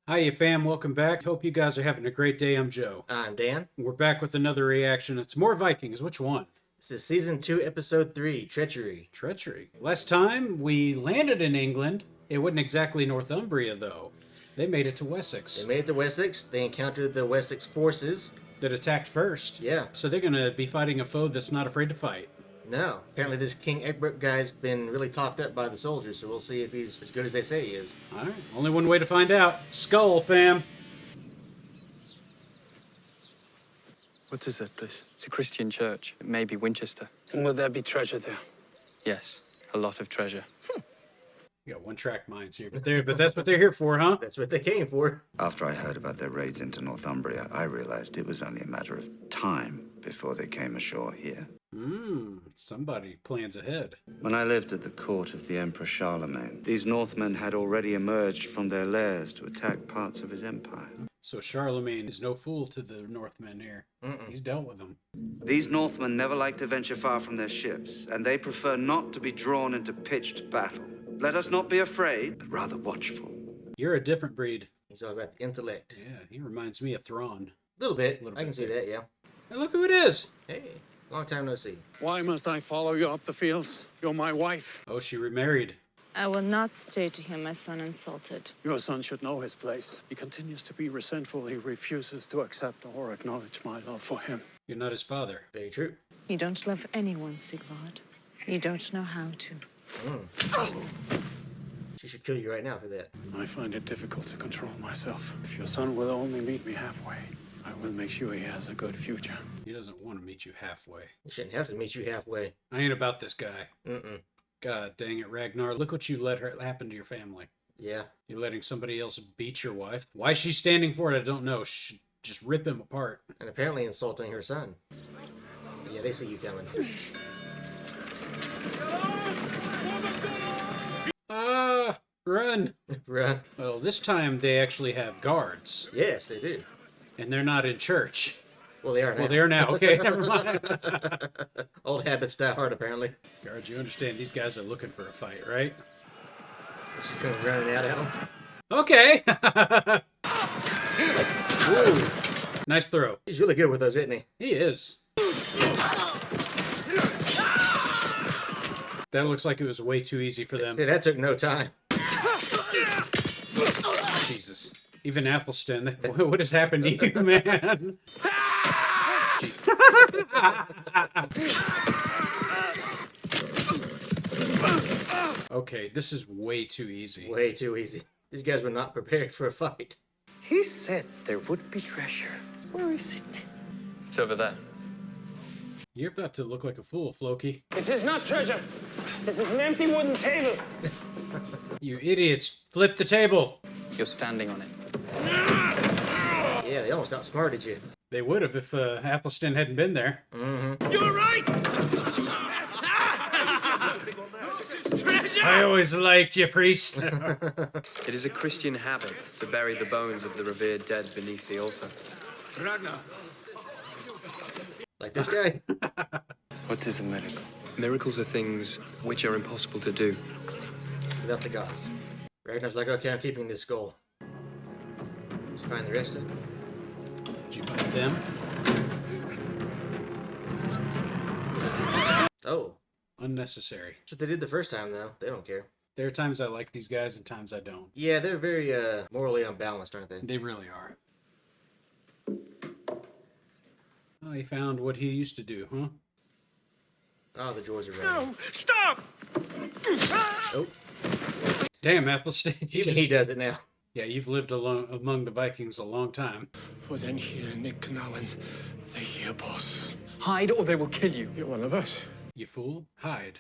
Hiya fam, welcome back. Hope you guys are having a great day. I'm Joe. I'm Dan. We're back with another reaction. It's more Vikings. Which one? This is Season 2, Episode 3, Treachery. Treachery. Last time we landed in England. It wasn't exactly Northumbria though. They made it to Wessex. They made it to Wessex. They encountered the Wessex forces. That attacked first. Yeah. So they're going to be fighting a foe that's not afraid to fight. No. Apparently this King Echbert guy's been really talked up by the soldiers, so we'll see if he's as good as they say he is. Alright, only one way to find out. Skàl Fam. What is it, please? It's a Christian church. It may be Winchester. And will there be treasure there? Yes, a lot of treasure. You got one-track minds here, but that's what they're here for, huh? That's what they came for. After I heard about their raids into Northumbria, I realized it was only a matter of time before they came ashore here. Somebody plans ahead. When I lived at the court of the Emperor Charlemagne, these Northmen had already emerged from their lairs to attack parts of his empire. So Charlemagne is no fool to the Northmen here. He's dealt with them. These Northmen never like to venture far from their ships, and they prefer not to be drawn into pitched battle. Let us not be afraid, but rather watchful. You're a different breed. He's all about the intellect. Yeah, he reminds me of Thrawn. A little bit. I can see that, yeah. Hey, look who it is. Hey, long time no see. Why must I follow you up the fields? You're my wife. Oh, she remarried. I will not stay to hear my son insulted. Your son should know his place. He continues to be resentful. He refuses to accept or acknowledge my love for him. You're not his father. Very true. You don't love anyone, Sigvard. You don't know how to. She should kill you right now for that. I find it difficult to control myself. If your son will only meet me halfway, I will make sure he has a good future. He doesn't want to meet you halfway. He shouldn't have to meet you halfway. I ain't about this guy. Mm-mm. God dang it, Ragnar. Look what you let her happen to your family. Yeah. You're letting somebody else beat your wife. Why she's standing for it, I don't know. Just rip him apart. And apparently insulting her son. Yeah, they see you coming. Run. Run. Well, this time they actually have guards. Yes, they do. And they're not in church. Well, they are now. Well, they are now. Okay, never mind. Old habits die hard, apparently. Guards, you understand these guys are looking for a fight, right? She's kind of running out at him. Okay. Nice throw. He's really good with those, isn't he? He is. That looks like it was way too easy for them. See, that took no time. Jesus. Even Athelstan. What has happened to you, man? Okay, this is way too easy. Way too easy. These guys were not prepared for a fight. He said there would be treasure. Where is it? It's over there. You're about to look like a fool, Floki. This is not treasure. This is an empty wooden table. You idiots. Flip the table. You're standing on it. Yeah, they almost outsmarted you. They would have if Athelstan hadn't been there. You're right! I always liked you, priest. It is a Christian habit to bury the bones of the revered dead beneath the altar. Ragnar. Like this guy. What is a miracle? Miracles are things which are impossible to do. Without the gods. Ragnar's like, okay, I'm keeping this skull. Did you find the rest of it? Did you find them? Oh. Unnecessary. That's what they did the first time, though. They don't care. There are times I like these guys and times I don't. Yeah, they're very morally unbalanced, aren't they? They really are. Oh, he found what he used to do, huh? Oh, the drawers are ready. No! Stop! Oh, Damn, Athelstan. even he does it now. Yeah, you've lived alone among the Vikings a long time. For then here, Nick now, and they hear boss. Hide or they will kill you. You're one of us. You fool. Hide.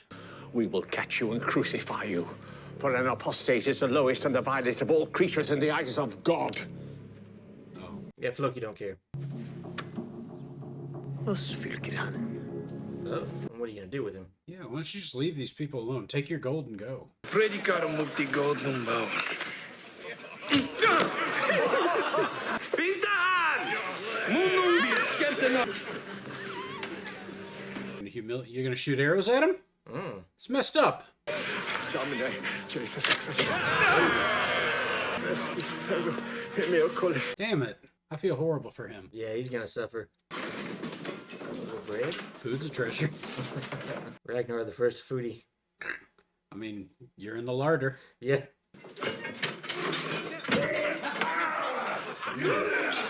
We will catch you and crucify you. For an apostate is the lowest and the vilest of all creatures in the eyes of God. Oh. Yeah, Floki don't care. Oss fylker han. Oh, and what are you going to do with him? Yeah, why don't you just leave these people alone? Take your gold and go. Predikar mot de godlumbaun. Pintahan! Munum blir skälten. You're gonna shoot arrows at him? It's messed up. Domine, Jesus Christ. Damn it. I feel horrible for him. Yeah, he's gonna suffer. A little bread. Food's a treasure. Ragnar, the first foodie. I mean, you're in the larder. Yeah.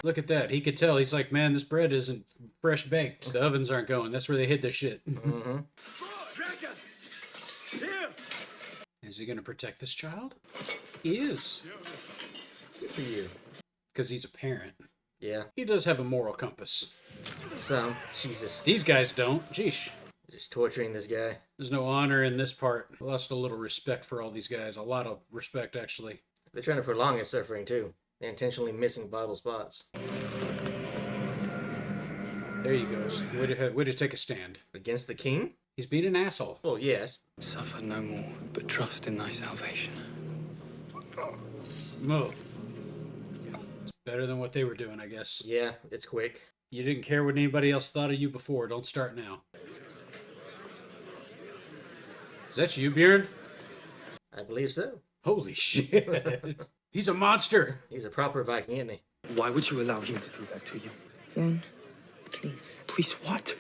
Look at that. He could tell. He's like, man, this bread isn't fresh baked. The ovens aren't going. That's where they hid their shit. Mm-hmm. Is he going to protect this child? He is. Good for you. Because he's a parent. Yeah. He does have a moral compass. Some. Jesus. These guys don't. Jeesh. Just torturing this guy. There's no honor in this part. I lost a little respect for all these guys. A lot of respect, actually. They're trying to prolong his suffering, too. They're intentionally missing vital spots. There he goes. Way to take a stand. Against the king? He's being an asshole. Oh, yes. Suffer no more, but trust in thy salvation. Move. It's better than what they were doing, I guess. Yeah, it's quick. You didn't care what anybody else thought of you before. Don't start now. Is that you, Bjorn? I believe so. Holy shit. He's a monster. He's a proper Viking, isn't he? Why would you allow him to do that to you? Bjorn, please. Please, what?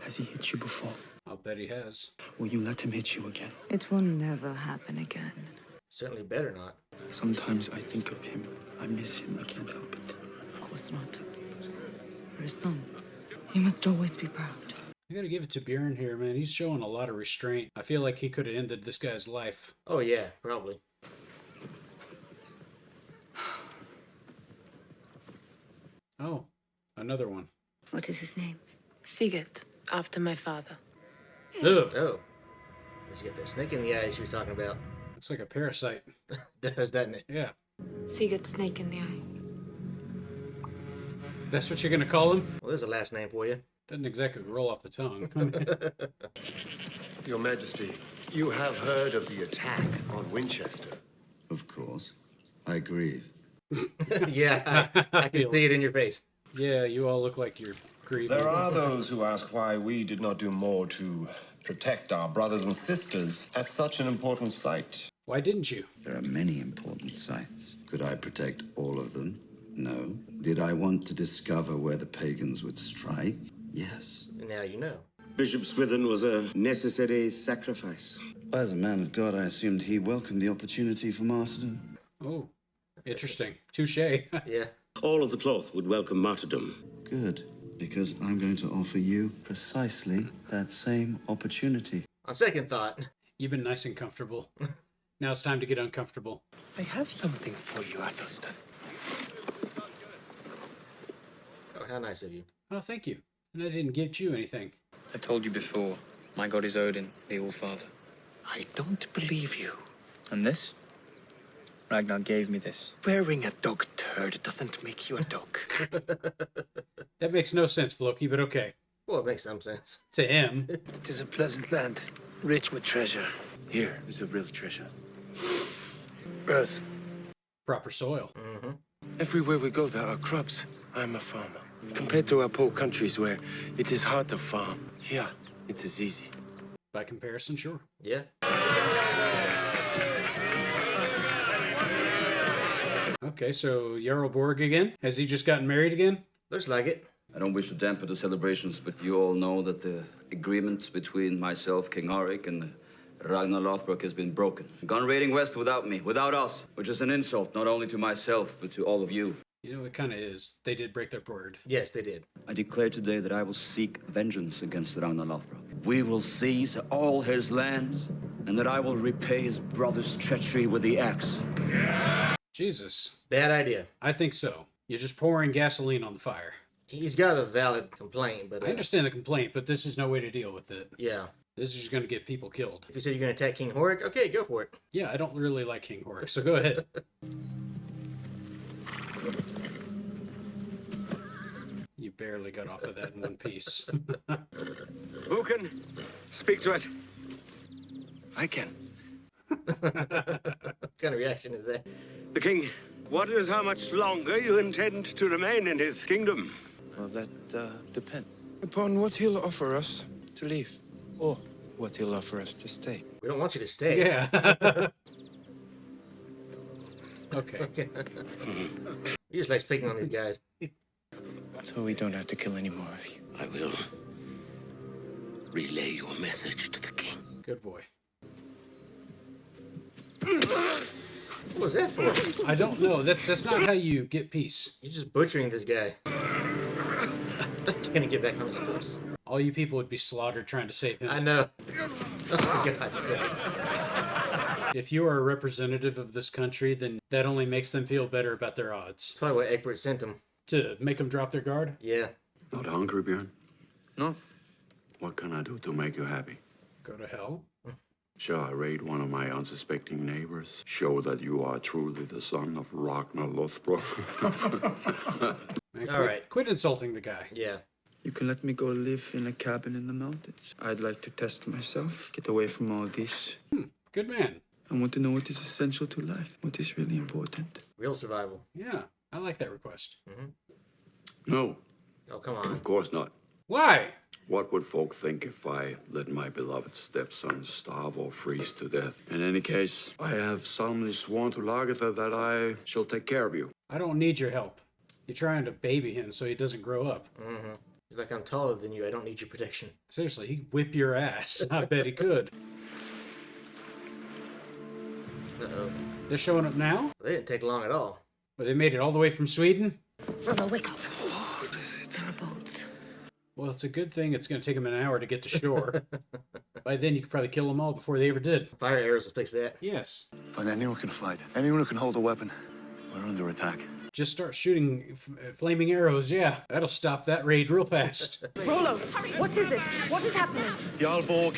Has he hit you before? I'll bet he has. Will you let him hit you again? It will never happen again. Certainly better not. Sometimes I think of him. I miss him. I can't help it. Of course not. For a son, you must always be proud. I gotta give it to Bjorn here, man. He's showing a lot of restraint. I feel like he could have ended this guy's life. Oh, yeah, probably. Oh, another one. What is his name? Sigurd, after my father. Ugh. Oh. Did you get that snake in the eye she was talking about? Looks like a parasite. Does, doesn't it? Yeah. Sigurd, snake in the eye. That's what you're gonna call him? Well, there's a last name for you. Doesn't exactly roll off the tongue. Your Majesty, you have heard of the attack on Winchester. Of course. I grieve. Yeah, I can see it in your face. Yeah, you all look like you're grieving. There are those who ask why we did not do more to protect our brothers and sisters at such an important site. Why didn't you? There are many important sites. Could I protect all of them? No. Did I want to discover where the pagans would strike? Yes. Now you know. Bishop Swithin was a necessary sacrifice. As a man of God, I assumed he welcomed the opportunity for martyrdom. Oh, interesting. Touche. Yeah. All of the cloth would welcome martyrdom. Good, because I'm going to offer you precisely that same opportunity. On second thought. You've been nice and comfortable. Now it's time to get uncomfortable. I have something for you, Athelstan. Oh, how nice of you. Oh, thank you. And I didn't get you anything. I told you before, my god is Odin, the All-Father. I don't believe you. And this? Ragnar gave me this. Wearing a dog turd doesn't make you a dog. That makes no sense, Floki, but okay. Well, it makes some sense. To him. It is a pleasant land, rich with treasure. Here is a real treasure. Earth. Proper soil. Mm-hmm. Everywhere we go, there are crops. I'm a farmer. Compared to our poor countries where it is hard to farm, here, it is easy. By comparison, sure. Yeah. Okay, so Yarl Borg again? Has he just gotten married again? Looks like it. I don't wish to dampen the celebrations, but you all know that the agreement between myself, King Arik, and Ragnar Lothbrok has been broken. Gone raiding west without me, without us, which is an insult not only to myself, but to all of you. You know, it kind of is. They did break their word. Yes, they did. I declare today that I will seek vengeance against Ragnar Lothbrok. We will seize all his lands, and that I will repay his brother's treachery with the axe. Jesus. Bad idea. I think so. You're just pouring gasoline on the fire. He's got a valid complaint, but... I understand the complaint, but this is no way to deal with it. Yeah. This is just going to get people killed. If you said you're going to attack King Horik, okay, go for it. Yeah, I don't really like King Horik, so go ahead. You barely got off of that in one piece. Who can speak to us? I can. What kind of reaction is that? The king wonders how much longer you intend to remain in his kingdom. Well, that depends upon what he'll offer us to leave, or what he'll offer us to stay. We don't want you to stay. Yeah. Okay. He just likes picking on these guys. So we don't have to kill any more of you. I will relay your message to the king. Good boy. What was that for? I don't know. That's not how you get peace. You're just butchering this guy. He's gonna get back on his horse. All you people would be slaughtered trying to save him. I know. Oh, for God's sake. If you are a representative of this country, then that only makes them feel better about their odds. Probably why Echbert sent him. To make them drop their guard? Yeah. Not hungry, Bjorn? No. What can I do to make you happy? Go to hell? Shall I raid one of my unsuspecting neighbors? Show that you are truly the son of Ragnar Lothbrok? All right. Quit insulting the guy. Yeah. You can let me go live in a cabin in the mountains. I'd like to test myself, get away from all this. Good man. I want to know what is essential to life, what is really important. Real survival. Yeah, I like that request. No. Oh, come on. Of course not. Why? What would folk think if I let my beloved stepson starve or freeze to death? In any case, I have solemnly sworn to Latertha that I shall take care of you. I don't need your help. You're trying to baby him so he doesn't grow up. Mm-hmm. He's like, I'm taller than you. I don't need your protection. Seriously, he'd whip your ass. I bet he could. Uh-oh. They're showing up now? They didn't take long at all. Well, they made it all the way from Sweden? Rollo, wake up. What is it? There are boats. Well, it's a good thing it's going to take them an hour to get to shore. By then, you could probably kill them all before they ever did. Fire arrows will fix that. Yes. Find anyone who can fight. Anyone who can hold a weapon. We're under attack. Just start shooting flaming arrows, yeah. That'll stop that raid real fast. Rollo, what is it? What is happening? Yarl Borg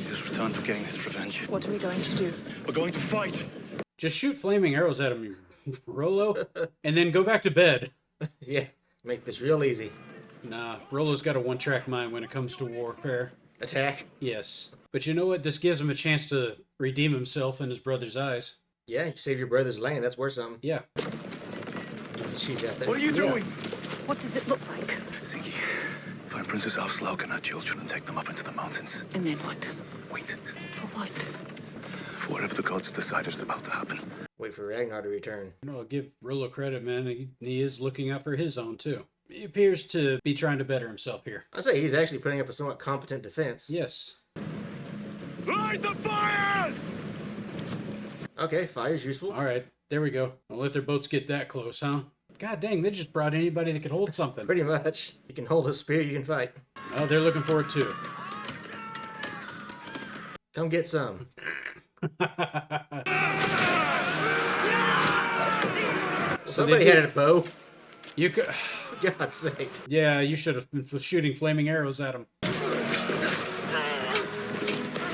has returned to gain his revenge. What are we going to do? We're going to fight. Just shoot flaming arrows at him, Rollo, and then go back to bed. Yeah, make this real easy. Nah, Rollo's got a one-track mind when it comes to warfare. Attack? Yes. But you know what? This gives him a chance to redeem himself in his brother's eyes. Yeah, you save your brother's land. That's worth something. Yeah. What are you doing? What does it look like? Ziggy, find Princess Auslaug and her children and take them up into the mountains. And then what? Wait. For what? For whatever the gods have decided is about to happen. Wait for Ragnar to return. I'll give Rollo credit, man. He is looking out for his own, too. He appears to be trying to better himself here. I'd say he's actually putting up a somewhat competent defense. Yes. Light the fires! Okay, fire's useful. All right, there we go. I'll let their boats get that close, huh? God dang, they just brought anybody that could hold something. Pretty much. You can hold a spear, you can fight. Oh, they're looking for it, too. Come get some. Somebody had a bow. You could... For God's sake. Yeah, you should have been shooting flaming arrows at them.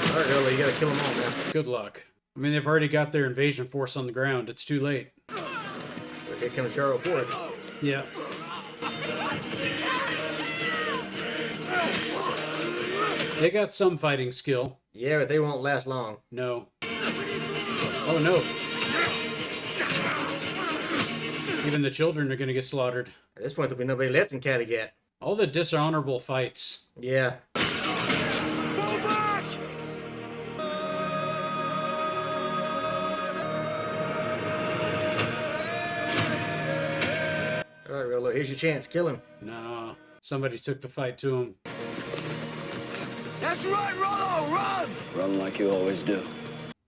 Alright, Earl, you gotta kill them all now. Good luck. I mean, they've already got their invasion force on the ground. It's too late. Here comes Yarl Borg. Yeah. They got some fighting skill. Yeah, but they won't last long. No. Oh, no. Even the children are going to get slaughtered. At this point, there'll be nobody left in Kattegat. All the dishonorable fights. Yeah. Alright, Rollo, here's your chance. Kill him. No. Somebody took the fight to him. That's right, Rollo! Run! Run like you always do.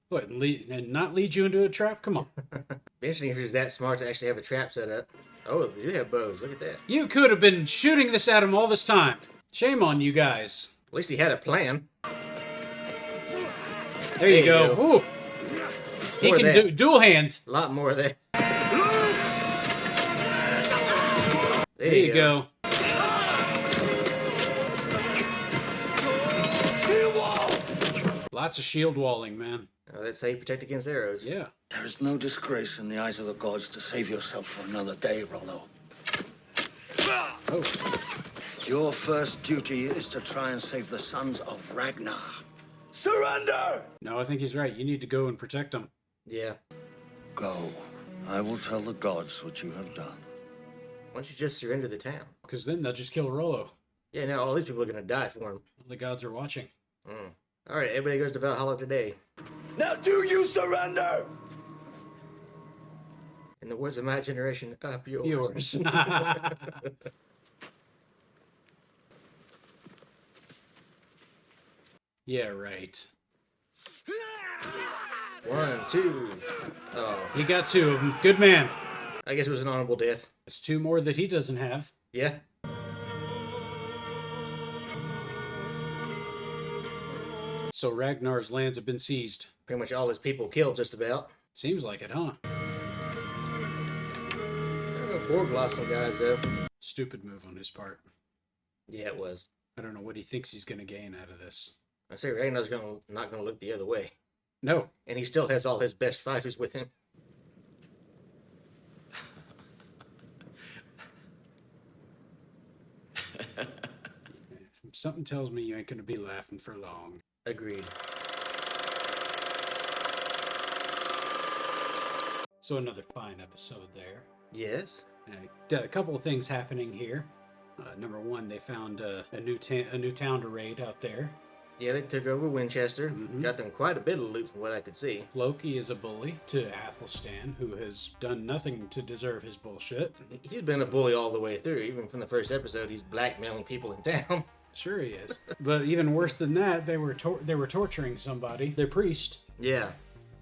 What, and not lead you into a trap? Come on. Be interesting if he was that smart to actually have a trap set up. Oh, they do have bows. Look at that. You could have been shooting this at him all this time. Shame on you guys. At least he had a plan. There you go. Ooh. He can do dual hand. A lot more of that. There you go. Shield wall! Lots of shield walling, man. Oh, that's how you protect against arrows. Yeah. There is no disgrace in the eyes of the gods to save yourself for another day, Rollo. Oh. Your first duty is to try and save the sons of Ragnar. Surrender! No, I think he's right. You need to go and protect them. Yeah. Go. I will tell the gods what you have done. Why don't you just surrender the town? Because then they'll just kill Rollo. Yeah, now all these people are going to die for him. The gods are watching. All right, everybody goes to Valhalla today. Now do you surrender? In the words of my generation, up yours. Yours. Yeah, right. 1, 2. Oh. He got 2 of them. Good man. I guess it was an honorable death. It's 2 more that he doesn't have. Yeah. So Ragnar's lands have been seized. Pretty much all his people killed, just about. Seems like it, huh? Borg lost some guys, though. Stupid move on his part. Yeah, it was. I don't know what he thinks he's going to gain out of this. I say Ragnar's not going to look the other way. No. And he still has all his best fighters with him. Something tells me you ain't going to be laughing for long. Agreed. So another fine episode there. Yes. A couple of things happening here. Number one, they found a new town to raid out there. Yeah, they took over Winchester. Got them quite a bit of loot from what I could see. Loki is a bully to Athelstan, who has done nothing to deserve his bullshit. He's been a bully all the way through. Even from the first episode, he's blackmailing people in town. Sure he is. But even worse than that, they were torturing somebody, their priest. Yeah.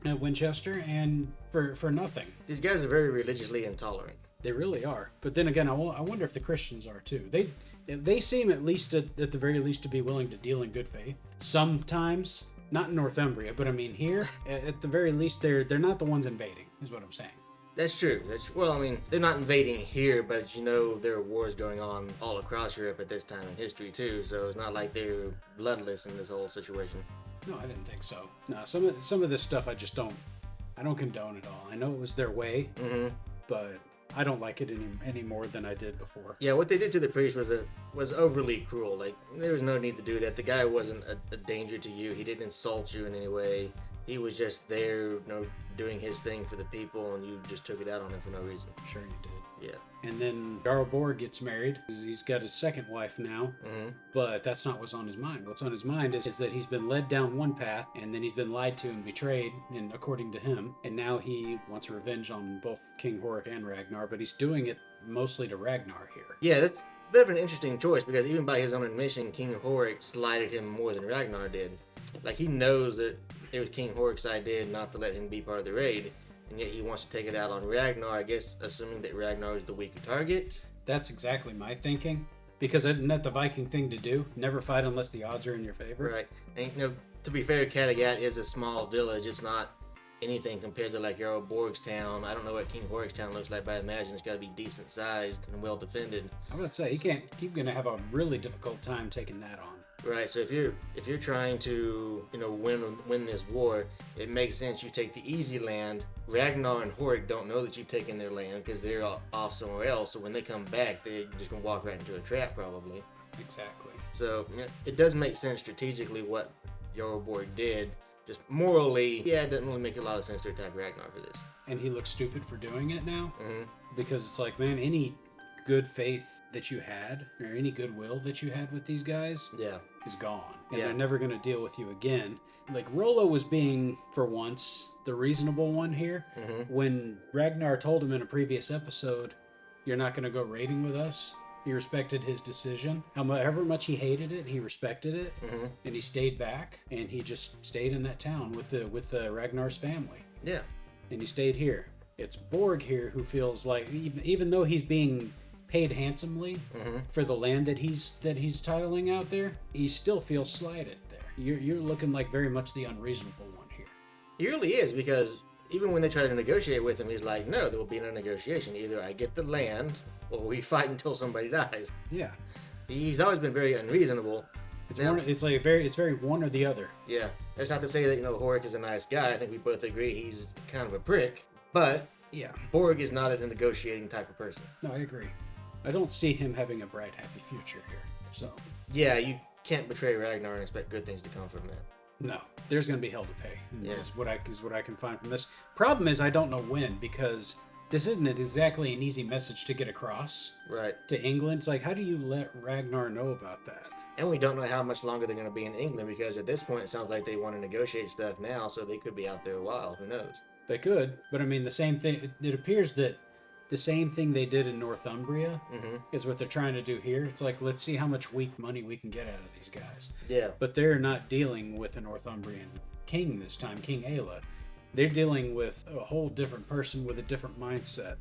At Winchester, and for nothing. These guys are very religiously intolerant. They really are. But then again, I wonder if the Christians are too. They seem at least at the very least to be willing to deal in good faith. Sometimes, not in Northumbria, but I mean here, at the very least, they're not the ones invading, is what I'm saying. That's true. Well, I mean, they're not invading here, but you know there are wars going on all across Europe at this time in history too. So it's not like they're bloodless in this whole situation. No, I didn't think so. No, some of this stuff I don't condone at all. I know it was their way, but I don't like it any more than I did before. Yeah, what they did to the priest was overly cruel. Like, there was no need to do that. The guy wasn't a danger to you. He didn't insult you in any way. He was just there, doing his thing for the people, and you just took it out on him for no reason. Sure you did. Yeah. And then Yarl Borg gets married. He's got his second wife now, but that's not what's on his mind. What's on his mind is that he's been led down one path, and then he's been lied to and betrayed, and according to him, and now he wants revenge on both King Horik and Ragnar, but he's doing it mostly to Ragnar here. Yeah, that's a bit of an interesting choice, because even by his own admission, King Horik slighted him more than Ragnar did. Like, he knows that it was King Horik's idea not to let him be part of the raid, and yet he wants to take it out on Ragnar, I guess assuming that Ragnar is the weaker target. That's exactly my thinking, because isn't that the Viking thing to do? Never fight unless the odds are in your favor. Right. And, to be fair, Kattegat is a small village. It's not anything compared to, like, Yarl Borg's town. I don't know what King Horik's town looks like, but I imagine it's got to be decent sized and well defended. I'm going to say, he's going to have a really difficult time taking that on. Right, so if you're trying to win this war, it makes sense you take the easy land. Ragnar and Horik don't know that you've taken their land because they're off somewhere else. So when they come back, they're just gonna walk right into a trap probably. Exactly. So it does make sense strategically what Yarl Borg did. Just morally, yeah, it doesn't really make a lot of sense to attack Ragnar for this. And he looks stupid for doing it now, because it's like, man, any good faith that you had, or any goodwill that you had with these guys, is gone. And they're never going to deal with you again. Like, Rollo was being, for once, the reasonable one here. When Ragnar told him in a previous episode, you're not going to go raiding with us, he respected his decision. However much he hated it, he respected it, and he stayed back, and he just stayed in that town with Ragnar's family. Yeah. And he stayed here. It's Borg here who feels like, even though he's being paid handsomely for the land that he's titling out there, he still feels slighted there. You're looking like very much the unreasonable one here. He really is, because even when they try to negotiate with him, he's like, no, there will be no negotiation. Either I get the land, or we fight until somebody dies. Yeah. He's always been very unreasonable. It's very one or the other. Yeah. That's not to say that, Horik is a nice guy. I think we both agree he's kind of a prick. But yeah, Borg is not a negotiating type of person. No, I agree. I don't see him having a bright, happy future here. So yeah, you can't betray Ragnar and expect good things to come from that. No, there's going to be hell to pay. Yeah. Is what I can find from this. Problem is, I don't know when, because this isn't exactly an easy message to get across. Right. To England. It's like, how do you let Ragnar know about that? And we don't know how much longer they're going to be in England, because at this point it sounds like they want to negotiate stuff now, so they could be out there a while. Who knows? They could, but I mean, the same thing. It appears that the same thing they did in Northumbria is what they're trying to do here. It's like, let's see how much weak money we can get out of these guys. Yeah. But they're not dealing with a Northumbrian king this time, King Ayla. They're dealing with a whole different person with a different mindset.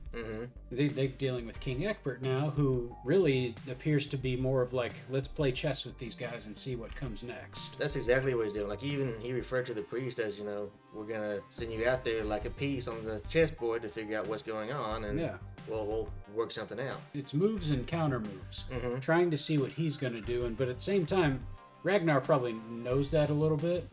They're dealing with King Echbert now, who really appears to be more of like, let's play chess with these guys and see what comes next. That's exactly what he's doing. Like, even he referred to the priest as, we're going to send you out there like a piece on the chessboard to figure out what's going on, and we'll work something out. It's moves and counter moves, trying to see what he's going to do, but at the same time, Ragnar probably knows that a little bit.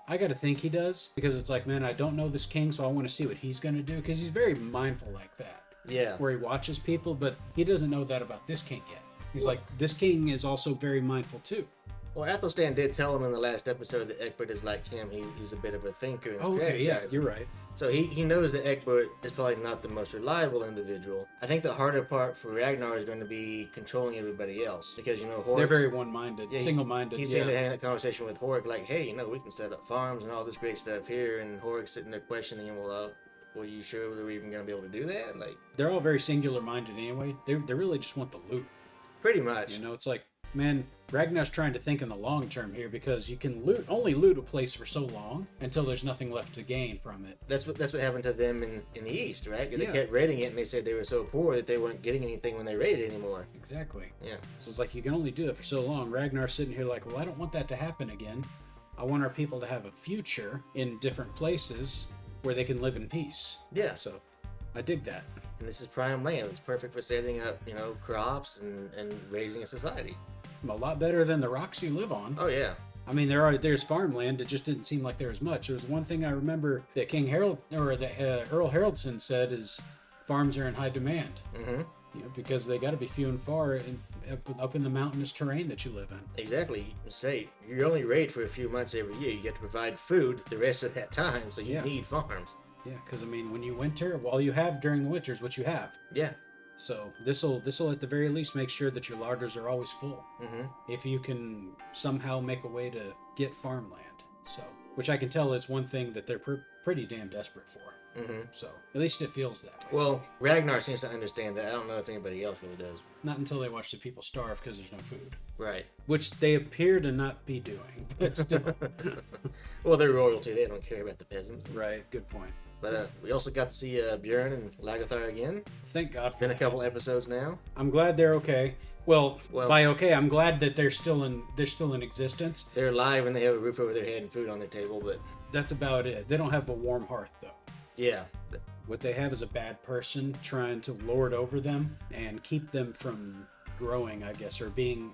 I got to think he does, because it's like, man, I don't know this king, so I want to see what he's going to do, because he's very mindful like that. Yeah. Where he watches people, but he doesn't know that about this king yet. He's like, this king is also very mindful too. Well, Athelstan did tell him in the last episode that Echbert is like him. He's a bit of a thinker and strategizer. Okay, yeah, you're right. So he knows that Echbert is probably not the most reliable individual. I think the harder part for Ragnar is going to be controlling everybody else. Because, Horik's... They're very one-minded, yeah, single-minded. He's having that conversation with Horik, like, hey, we can set up farms and all this great stuff here. And Horik's sitting there questioning him, well, are you sure we're even going to be able to do that? Like, they're all very singular-minded anyway. They really just want the loot. Pretty much. It's like, man, Ragnar's trying to think in the long term here, because you can only loot a place for so long until there's nothing left to gain from it. That's what happened to them in the East, right? They kept raiding it, and they said they were so poor that they weren't getting anything when they raided anymore. Exactly. Yeah. So it's like, you can only do it for so long. Ragnar's sitting here like, well, I don't want that to happen again. I want our people to have a future in different places where they can live in peace. Yeah. So I dig that. And this is prime land. It's perfect for setting up, crops and raising a society. A lot better than the rocks you live on. Oh, yeah. I mean, there's farmland. It just didn't seem like there was much. There was one thing I remember that King Harold, or that Earl Haraldson said, is farms are in high demand. Because they got to be few and far up in the mountainous terrain that you live in. Exactly. Say, you only raid for a few months every year. You get to provide food the rest of that time, so you need farms. Yeah, because, I mean, when you winter, all you have during the winter is what you have. Yeah. So this'll at the very least make sure that your larders are always full. If you can somehow make a way to get farmland. So, which I can tell is one thing that they're pretty damn desperate for. So at least it feels that way. Well, Ragnar seems to understand that. I don't know if anybody else really does. Not until they watch the people starve because there's no food. Right. Which they appear to not be doing. But still. Well, they're royalty. They don't care about the peasants. Right. Good point. But we also got to see Bjorn and Latertha again. Thank God for Been a couple episodes now. I'm glad they're okay. Well, by okay, I'm glad that they're still in existence. They're alive and they have a roof over their head and food on their table, but that's about it. They don't have a warm hearth though. Yeah. What they have is a bad person trying to lord over them and keep them from growing, I guess, or being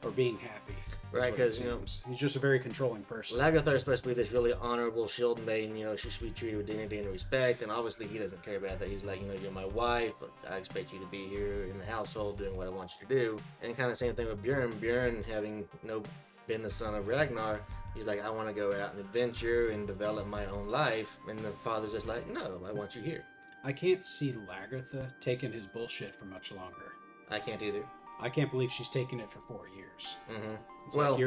happy. Right, because he's just a very controlling person. Latertha is supposed to be this really honorable shield maiden. She should be treated with dignity and respect, and obviously he doesn't care about that. He's like, you're my wife. I expect you to be here in the household doing what I want you to do. And kind of same thing with Bjorn. Bjorn, having been the son of Ragnar, he's like, I want to go out and adventure and develop my own life. And the father's just like, no, I want you here. I can't see Latertha taking his bullshit for much longer. I can't either. I can't believe she's taken it for 4 years. Well, like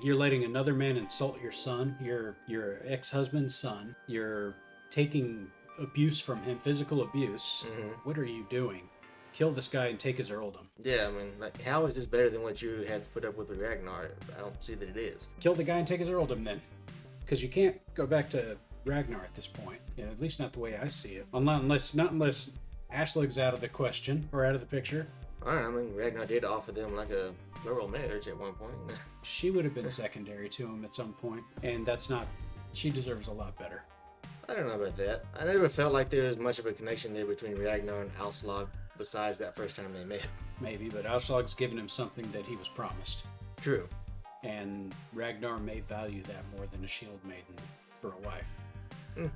you're letting another man insult your son, your ex-husband's son. You're taking abuse from him, physical abuse. What are you doing? Kill this guy and take his earldom. Yeah, I mean, like, how is this better than what you had to put up with Ragnar? I don't see that it is. Kill the guy and take his earldom then, because you can't go back to Ragnar at this point. Yeah, at least not the way I see it. Not unless Aslag's out of the question or out of the picture. I don't know, I mean, Ragnar did offer them like a plural marriage at one point. She would have been secondary to him at some point, and that's not... She deserves a lot better. I don't know about that. I never felt like there was much of a connection there between Ragnar and Aslog besides that first time they met. Maybe, but Aslag's given him something that he was promised. True. And Ragnar may value that more than a shield maiden for a wife.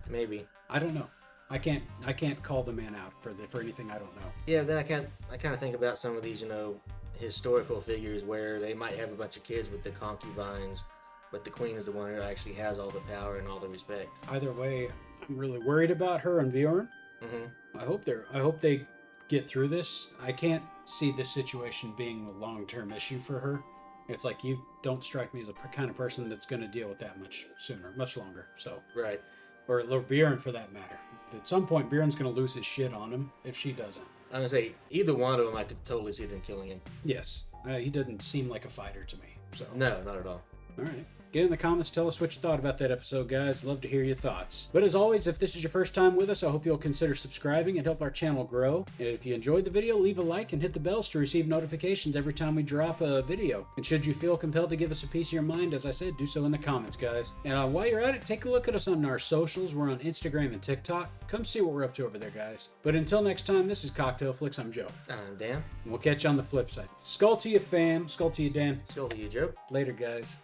Maybe. I don't know. I can't call the man out for anything I don't know. Yeah, then I kind of think about some of these, historical figures where they might have a bunch of kids with the concubines, but the queen is the one who actually has all the power and all the respect. Either way, I'm really worried about her and Bjorn. I hope they get through this. I can't see this situation being a long-term issue for her. It's like, you don't strike me as a kind of person that's going to deal with that much longer. So right. Or Bjorn, for that matter. At some point, Bjorn's going to lose his shit on him if she doesn't. I'm going to say, either one of them, I could totally see them killing him. Yes. He doesn't seem like a fighter to me. So no, not at all. All right. Get in the comments, tell us what you thought about that episode, guys. Love to hear your thoughts. But as always, if this is your first time with us, I hope you'll consider subscribing and help our channel grow. And if you enjoyed the video, leave a like and hit the bells to receive notifications every time we drop a video. And should you feel compelled to give us a piece of your mind, as I said, do so in the comments, guys. And while you're at it, take a look at us on our socials. We're on Instagram and TikTok. Come see what we're up to over there, guys. But until next time, this is Cocktail Flicks. I'm Joe. I'm Dan. And we'll catch you on the flip side. Skàl to you, fam. Skàl to you, Dan. Skàl to you, Joe. Later, guys.